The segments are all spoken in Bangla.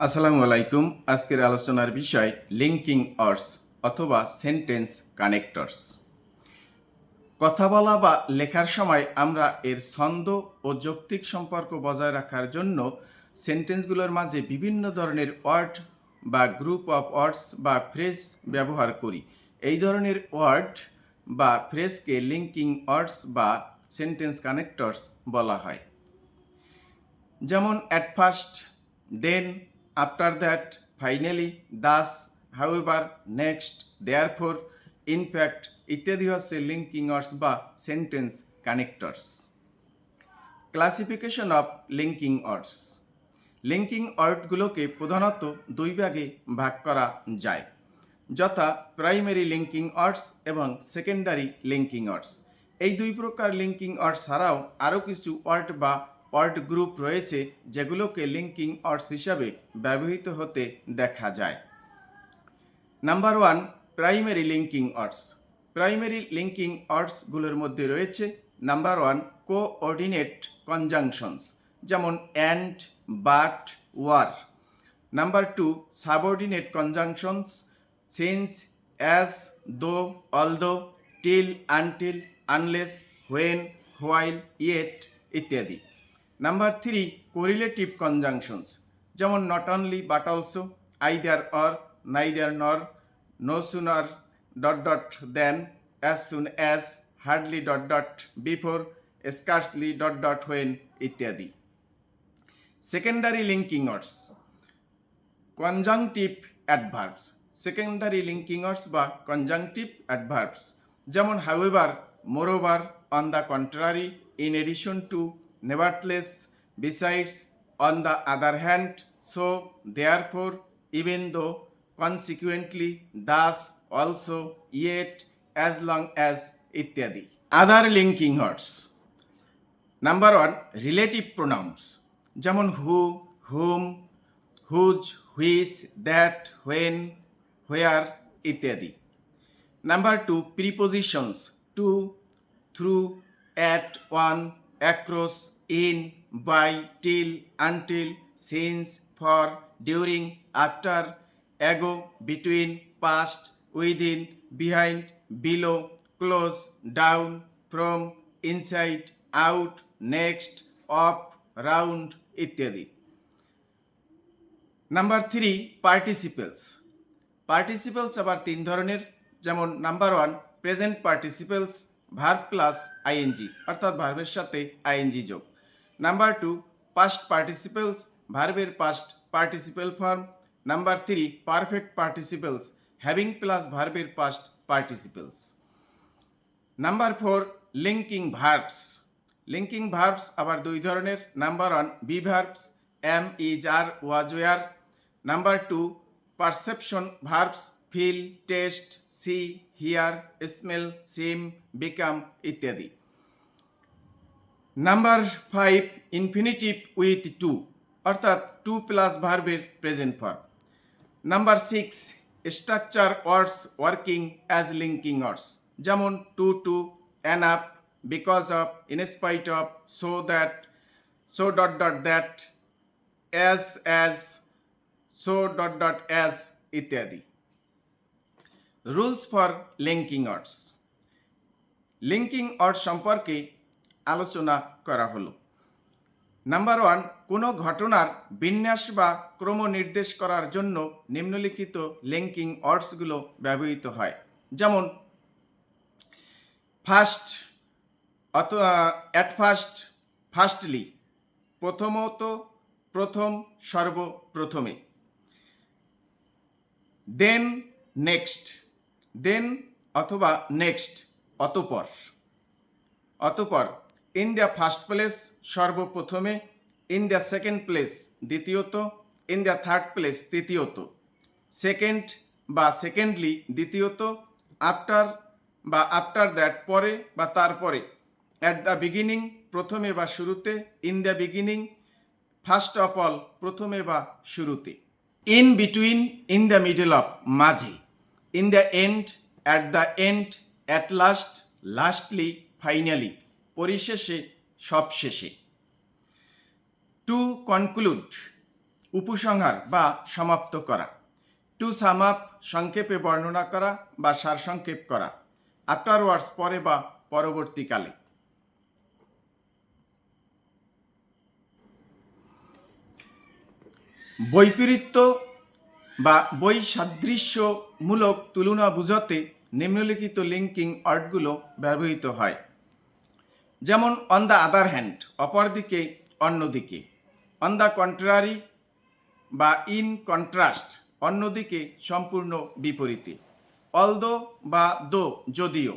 আসসালামু আলাইকুম। আজকের আলোচনার বিষয় লিঙ্কিং অর্ডস অথবা সেন্টেন্স কানেক্টরস। কথা বলা বা লেখার সময় আমরা এর ছন্দ ও যৌক্তিক সম্পর্ক বজায় রাখার জন্য সেন্টেন্সগুলোর মাঝে বিভিন্ন ধরনের ওয়ার্ড বা গ্রুপ অফ ওয়ার্ডস বা ফ্রেজ ব্যবহার করি। এই ধরনের ওয়ার্ড বা ফ্রেজকে লিঙ্কিং ওয়ার্ডস বা সেন্টেন্স কানেক্টরস বলা হয়। যেমন at first, then, after that, finally, thus, however, next, therefore, in fact ইত্যাদি হচ্ছে লিঙ্কিং ওয়ার্ডস বা sentence connectors. Classification of linking words. Linking ওয়ার্ডগুলোকে প্রধানত দুই ভাগে ভাগ করা যায়, যথা প্রাইমারি লিঙ্কিং ওয়ার্ডস এবং সেকেন্ডারি লিঙ্কিং ওয়ার্ডস। এই দুই প্রকার লিঙ্কিং ওয়ার্ডস ছাড়াও আরও কিছু ওয়ার্ড বা ওয়ার্ড গ্রুপ রয়েছে যেগুলোকে লিঙ্কিং ওয়ার্ডস হিসাবে ব্যবহৃত হতে দেখা যায়। Number 1, primary linking words. Primary linking ওয়ার্ডসগুলোর মধ্যে রয়েছে নাম্বার 1, কোঅর্ডিনেট কনজাংশনস, যেমন and, but, or. Number 2, subordinate conjunctions, since, as, though, although, till, until, unless, when, while, yet ইত্যাদি। নাম্বার 3, কোরিলেটিভ কনজাংশনস, যেমন not only but also, either or, neither nor, no sooner then, as soon as, hardly before, scarcely when ইত্যাদি। Secondary linking words, conjunctive adverbs. Secondary linking words বা কনজাংটিভ অ্যাডভার্বস, যেমন however, moreover, on the contrary, in addition to, nevertheless, besides, on the other hand, so, therefore, even though, consequently, thus, also, yet, as long as ইত্যাদি। Other linking words. Number 1, relative pronouns, যেমন who, whom, whose, which, that, when, where ইত্যাদি। Number 2, prepositions, to, through, at, on, across, in, by, till, until, since, for, during, after, ago, between, past, within, behind, below, close, down, from, inside, out, next, of, round ইত্যাদি। Number 3, participles. পার্টিসিপেলস আবার 3 ধরনের, যেমন number 1, present participles, verb plus ING, অর্থাৎ ভার্বের সাথে আইএনজি যোগ। নাম্বার 2, পাস্ট পার্টিসিপেলস, ভার্বের past participle form. Number 3, perfect participles, having plus ভার্বের past participles. Number 4, linking verbs. Linking verbs আবার 2 ধরনের, number 1, be verbs, am, is, are, was, were. Number 2, perception verbs, feel, taste, see, hear, smell, seem, become ইত্যাদি। নাম্বার 5, ইনফিনিটিভ উইথ টু, অর্থাৎ টু প্লাস ভার্বের present form. Number 6, structure words working as linking words, যেমন to, enough, because of, in spite of, so that, so that, as, so as ইত্যাদি। Rules for linking words. Linking word সম্পর্কে আলোচনা করা হলো। নাম্বার 1, কোনো ঘটনার বিন্যাস বা ক্রম নির্দেশ করার জন্য নিম্নলিখিত লিঙ্কিং ওয়ার্ডসগুলো ব্যবহৃত হয়, যেমন ফার্স্ট, অ্যাট ফার্স্ট, ফার্স্টলি, প্রথমত, প্রথম, সর্বপ্রথমে। দেন, নেক্সট, দেন অথবা নেক্সট, অতঃপর, অতঃপর। ইন দ্য ফার্স্ট প্লেস, সর্বপ্রথমে। ইন দ্য সেকেন্ড প্লেস, দ্বিতীয়ত। ইন দ্য থার্ড প্লেস, তৃতীয়ত। সেকেন্ড বা সেকেন্ডলি, দ্বিতীয়ত। আফটার বা আফটার দ্যাট, পরে বা তারপরে। অ্যাট দ্য বিগিনিং, প্রথমে বা শুরুতে। In the beginning, first of all, প্রথমে বা শুরুতে। In between, in the middle of, মাঝে। In the end, at the end, at last, lastly, finally, পরিশেষে, সবশেষে। টু কনক্লুড, উপসংহার বা সমাপ্ত করা। টু সাম আপ সংক্ষেপে বর্ণনা করা বা সারসংক্ষেপ করা। আফটারওয়ার্ডস পরে বা পরবর্তীকালে। বৈপরীত্য বা বৈসাদৃশ্যমূলক তুলনা বুঝাতে নিম্নলিখিত লিঙ্কিং ওয়ার্ডগুলো ব্যবহৃত হয়। যেমন অন দ্য আদার হ্যান্ড, অপরদিকে, অন্যদিকে। অন দ্য কন্ট্রারি বা ইন কন্ট্রাস্ট, অন্যদিকে, সম্পূর্ণ বিপরীতে। অলদো বা দো, যদিও।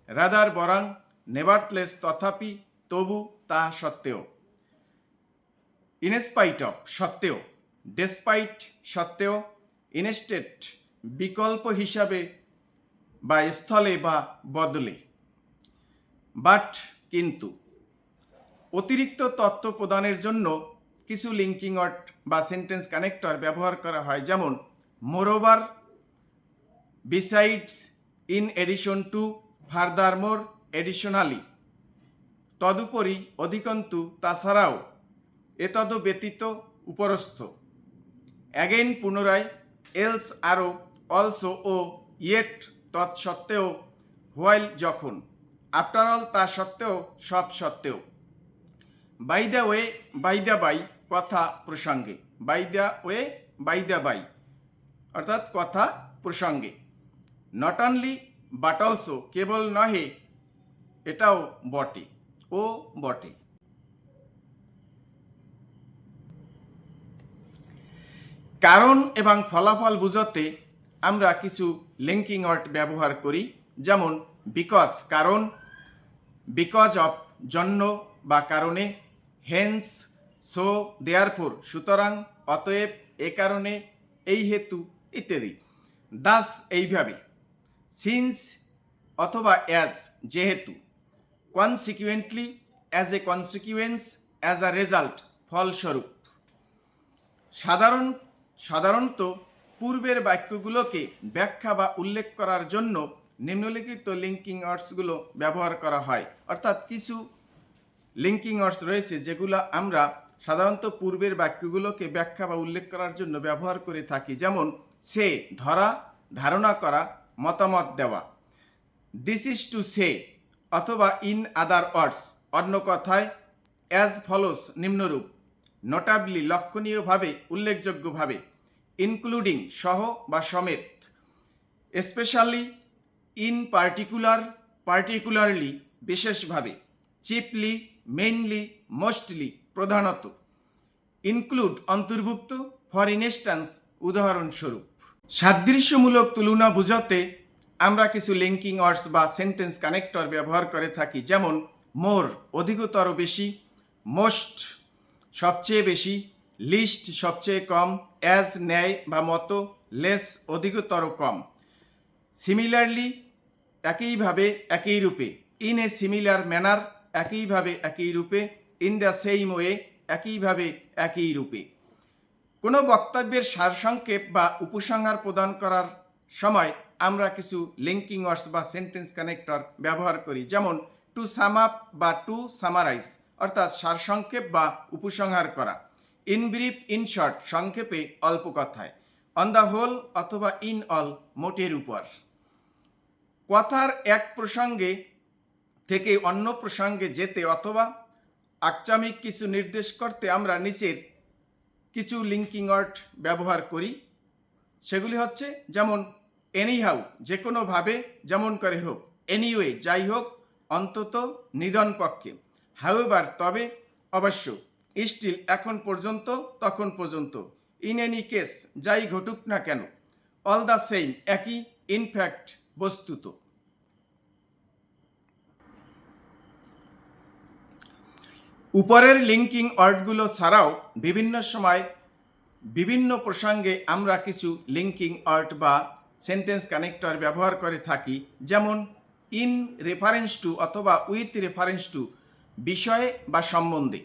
রাদার, বরং। নেভারথলেস, তথাপি, তবু, তা সত্ত্বেও। ইনস্পাইট অফ, সত্ত্বেও। ডেসপাইট, সত্ত্বেও। ইনস্টেড, বিকল্প হিসাবে বা স্থলে বা বদলে। বাট, কিন্তু। অতিরিক্ত তথ্য প্রদানের জন্য কিছু লিঙ্কিং ওয়ার্ড বা সেন্টেন্স কানেক্টর ব্যবহার করা হয়, যেমন moreover, besides, in addition to, furthermore, additionally. তদুপরি, অধিকন্তু, তাছাড়াও। এতদ ব্যতীত, উপরস্থ। অ্যাগেইন, পুনরায়। এলস, আরও। অলসো, ও। ইয়েট, তৎসত্ত্বেও। হোয়াইল, যখন। আফটার অল, তা সত্ত্বেও, সব সত্ত্বেও। By the way, by the by, কথা প্রসঙ্গে। By the way, by the by, অর্থাৎ কথা প্রসঙ্গে। নট অনলি, বাট অলসো, কেবল নহে, এটাও বটে, ও বটে। কারণ এবং ফলাফল বুঝাতে আমরা কিছু লিঙ্কিং ওয়ার্ড ব্যবহার করি, যেমন বিকজ, কারণ। বিকজ অফ, জন্য বা কারণে। হেন্স, সো, দেয়ারফোর, সুতরাং, অতএব, এ কারণে, এই হেতু, ইত্যাদি। দাস, এইভাবে। সিন্স অথবা অ্যাজ, যেহেতু। Consequently, as a consequence, as a result, ফলস্বরূপ। সাধারণত পূর্বের বাক্যগুলোকে ব্যাখ্যা বা উল্লেখ করার জন্য নিম্নলিখিত লিঙ্কিং ওয়ার্ডসগুলো ব্যবহার করা হয়। অর্থাৎ কিছু লিঙ্কিং ওয়ার্ডস রয়েছে যেগুলো আমরা সাধারণত পূর্বের বাক্যগুলোকে ব্যাখ্যা বা উল্লেখ করার জন্য ব্যবহার করে থাকি, যেমন সে, ধরা, ধারণা করা, মতামত দেওয়া। দিস ইজ টু সে, অথবা ইন আদার ওয়ার্ডস, অন্য কথায়। অ্যাজ ফলোস, নিম্নরূপ। নোটাবলি, লক্ষণীয়ভাবে, উল্লেখযোগ্যভাবে। ইনক্লুডিং, সহ বা সমেত। স্পেশালি, ইন পার্টিকুলার, পার্টিকুলারলি, বিশেষভাবে। চিপলি, মেইনলি, মোস্টলি, প্রধানত। ইনক্লুড, অন্তর্ভুক্ত। ফর ইনস্ট্যান্স, উদাহরণস্বরূপ। সাদৃশ্যমূলক তুলনা বুঝাতে আমরা কিছু লিঙ্কিং ওয়ার্ডস বা সেন্টেন্স কানেক্টর ব্যবহার করে থাকি, যেমন মোর, অধিকতর, বেশি। মোস্ট, সবচেয়ে বেশি। লিস্ট, সবচেয়ে কম। অ্যাজ, ন্যায় বা মতো। লেস, অধিকতর, কম। সিমিলারলি, একইভাবে, একই রূপে। ইন এ সিমিলার ম্যানার, একইভাবে, একই রূপে। ইন দ্য সেইম ওয়ে, একইভাবে, একই রূপে। কোনো বক্তব্যের সারসংক্ষেপ বা উপসংহার প্রদান করার সময় আমরা কিছু লিঙ্কিং ওয়ার্ডস বা সেন্টেন্স কানেক্টর ব্যবহার করি, যেমন টু সাম আপ বা টু সামারাইজ, অর্থাৎ সারসংক্ষেপ বা উপসংহার করা। ইন ব্রিফ, ইন শর্ট, সংক্ষেপে, অল্প কথায়। অন দ্য হোল অথবা ইন অল, মোটের উপর। কথার এক প্রসঙ্গে থেকে অন্য প্রসঙ্গে যেতে অথবা আক্ষরিক কিছু নির্দেশ করতে আমরা নিচের কিছু লিঙ্কিং ওয়ার্ড ব্যবহার করি। সেগুলি হচ্ছে, যেমন এনিহাউ, যে কোনোভাবে, যেমন করে হোক। এনিওয়ে, যাই হোক, অন্তত, নিধন পক্ষে। হাউএভার, তবে, অবশ্য। স্টিল, এখন পর্যন্ত, তখন পর্যন্ত। ইন এনি কেস, যাই ঘটুক না কেন। অল দ্য সেম, একই। ইনফ্যাক্ট, বস্তুত। উপরের লিঙ্কিং ওয়ার্ডগুলো ছাড়াও বিভিন্ন সময় বিভিন্ন প্রসঙ্গে আমরা কিছু লিঙ্কিং ওয়ার্ড বা সেন্টেন্স কানেক্টর ব্যবহার করে থাকি, যেমন ইন রেফারেন্স টু অথবা উইথ রেফারেন্স টু, বিষয়ে বা সম্বন্ধে।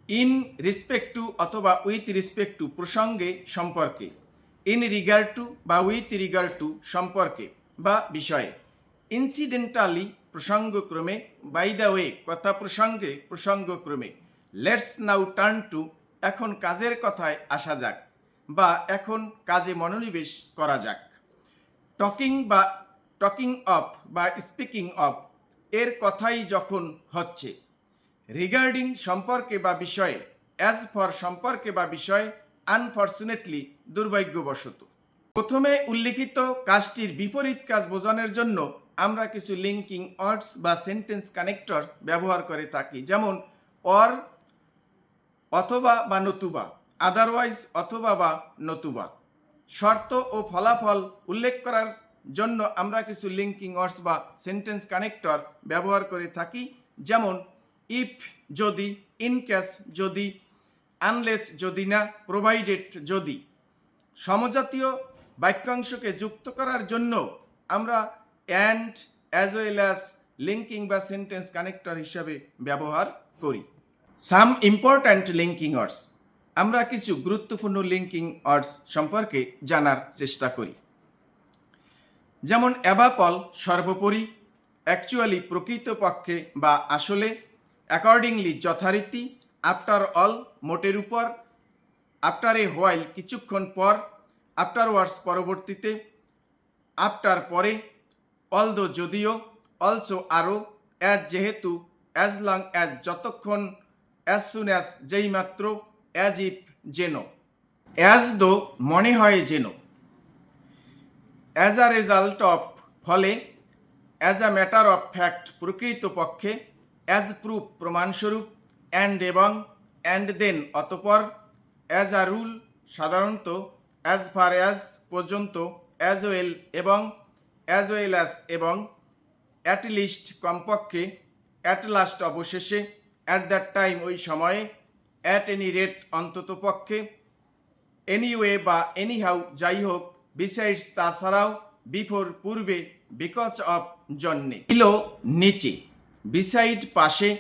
ইন রেসপেক্ট টু অথবা উইথ রেসপেক্ট টু, প্রসঙ্গে, সম্পর্কে। ইন রিগার্ড টু বা উইথ রিগার্ড টু, সম্পর্কে বা বিষয়ে। ইনসিডেন্টালি, প্রসঙ্গক্রমে। বাই দ্য ওয়ে, কথা প্রসঙ্গে, প্রসঙ্গক্রমে। লেটস নাও টার্ন টু, এখন কাজের কথায় আসা যাক, বা এখন কাজে মনোনিবেশ করা যাক। টকিং অফ বা স্পিকিং অফ এর কথাই যখন হচ্ছে, রিগার্ডিং সম্পর্কে বা বিষয়ে, অ্যাজ ফর সম্পর্কে বা বিষয়ে, আনফর্চুনেটলি দুর্ভাগ্যবশত। প্রথমে উল্লিখিত কাজটির বিপরীত কাজ বোঝানোর জন্য আমরা কিছু লিঙ্কিং ওয়ার্ডস বা সেন্টেন্স কানেক্টর ব্যবহার করে থাকি, যেমন অর অথবা বা নতুবা, আদারওয়াইজ অথবা বা নতুবা। শর্ত ও ফলাফল উল্লেখ করার জন্য আমরা কিছু লিঙ্কিং ওয়ার্ডস বা সেন্টেন্স কানেক্টর ব্যবহার করে থাকি, যেমন ইফ যদি, ইন কেস যদি, আনলেস যদি না, প্রোভাইডেড যদি। সমজাতীয় বাক্যাংশকে যুক্ত করার জন্য আমরা and, as well as linking বা সেন্টেন্স কানেক্টর হিসাবে ব্যবহার করি। সাম ইম্পর্ট্যান্ট লিঙ্কিং ওয়ার্ডস, আমরা কিছু গুরুত্বপূর্ণ লিঙ্কিং ওয়ার্ডস সম্পর্কে জানার চেষ্টা করি। যেমন অ্যাবাপল সর্বোপরি, অ্যাকচুয়ালি প্রকৃতপক্ষে বা আসলে, অ্যাকর্ডিংলি যথারীতি, আফটার অল মোটের উপর, আফটার এ হোয়াইল কিছুক্ষণ পর, আফটারওয়ার্ডস পরবর্তীতে, আফটার পরে, অলদো যদিও, অলসো আরও, অ্যাজ যেহেতু, অ্যাজ লং অ্যাজ যতক্ষণ, অ্যাজ সুন অ্যাজ যেই মাত্র, অ্যাজ ইফ যেন, অ্যাজ দো মনে হয় যেন, অ্যাজ আ রেজাল্ট অফ ফলে, as a matter of fact প্রকৃতপক্ষে, অ্যাজ প্রুফ প্রমাণস্বরূপ, অ্যান্ড এবং, অ্যান্ড দেন অতপর, অ্যাজ আ রুল সাধারণত, অ্যাজ ফার অ্যাজ পর্যন্ত, অ্যাজ ওয়েল এবং, অ্যাজ ওয়েল অ্যাজ এবং, অ্যাট লিস্ট কমপক্ষে, অ্যাট লাস্ট অবশেষে, অ্যাট দ্যাট টাইম ওই সময়ে, অ্যাট এনি রেট অন্তত পক্ষে, এনিওয়ে বা এনিহাউ যাই হোক, বিসাইডস তাছাড়াও, বিফোর পূর্বে, বিকজ অফ জন্যে, বিলো নিচে, বিসাইড পাশে,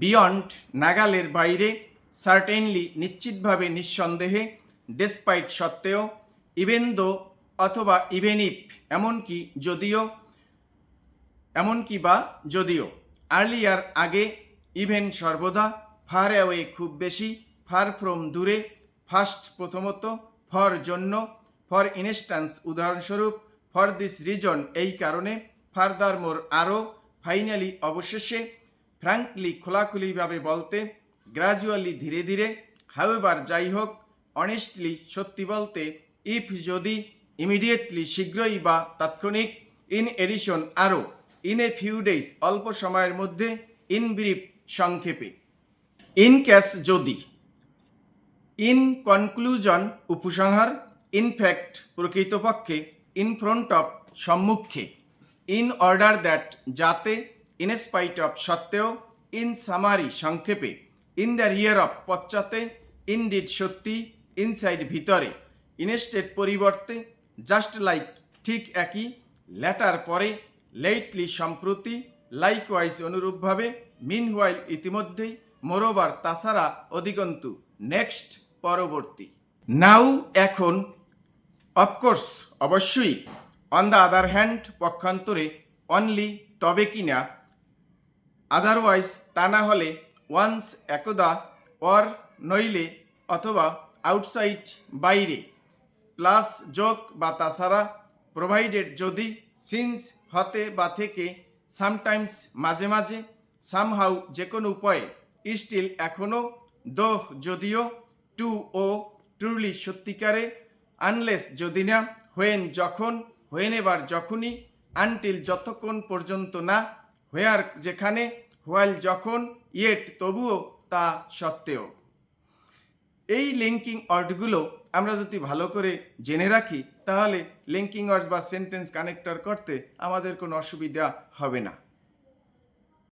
বিয়ন্ড নাগালের বাইরে, সার্টেনলি নিশ্চিতভাবে নিঃসন্দেহে, ডেসপাইট সত্ত্বেও, ইভেন দো অথবা ইভেন ইফ এমনকি যদিও, এমনকি বা যদিও, আর্লিয়ার আগে, ইভেন সর্বদা, ফার অ্যাওয়ে খুব বেশি, ফার ফ্রম দূরে, ফার্স্ট প্রথমত, ফর জন্য, ফর ইনস্ট্যান্স উদাহরণস্বরূপ, ফর দিস রিজন এই কারণে, ফার্দার মোর আরও, ফাইনালি অবশেষে, ফ্র্যাঙ্কলি খোলাখুলিভাবে বলতে, গ্র্যাজুয়ালি ধীরে ধীরে, হাউএভার যাই হোক, অনেস্টলি সত্যি বলতে, ইফ যদি, ইমিডিয়েটলি শীঘ্রই বা তাৎক্ষণিক, ইন এডিশন আরও, ইন এ ফিউ ডেজ অল্প সময়ের মধ্যে, ইন ব্রিফ সংক্ষেপে। ইন কেস যদি, ইন কনক্লুজন উপসংহার, ইনফ্যাক্ট প্রকৃতপক্ষে, ইন ফ্রন্ট অফ সম্মুখে, ইন অর্ডার দ্যাট যাতে, ইন স্পাইট অফ সত্ত্বেও, ইন সামারি সংক্ষেপে, ইন দ্য রিয়ার অফ পশ্চাতে, ইনডিড সত্যি, ইনসাইড ভিতরে, ইনস্টেড পরিবর্তে, জাস্ট লাইক ঠিক একই, ল্যাটার পরে, লেটলি সম্প্রতি, লাইকওয়াইজ অনুরূপভাবে, মিনহোয়াইল ইতিমধ্যেই, মোরওভার তাছাড়া, অধিকন্তু, নেক্সট পরবর্তী, নাও এখন, অফকোর্স অবশ্যই, অন দ্য আদার হ্যান্ড পক্ষান্তরে, অনলি তবে কিনা, আদারওয়াইজ তা না হলে, ওয়ান্স একদা, অর নইলে অথবা, আউটসাইড বাইরে, প্লাস যোগ বা তাছাড়া, প্রোভাইডেড যদি, সিন্স হতে বা থেকে, সামটাইমস মাঝে মাঝে, সামহাউ যে কোনো উপায়ে, স্টিল এখনও, দোহ যদিও, টু ও ট্রুলি সত্যিকারে, আনলেস যদি না, হোয়েন যখন, হোয়েন এবার যখনই, আনটিল যতক্ষণ পর্যন্ত না, হোয়ার যেখানে, হোয়াইল যখন, ইয়েট তবুও, তা সত্ত্বেও। এই লিঙ্কিং ওয়ার্ডগুলো আমরা যদি ভালো করে জেনে রাখি, তাহলে লিঙ্কিং ওয়ার্ডস বা সেন্টেন্স কানেক্টর করতে আমাদের কোনো অসুবিধা হবে না।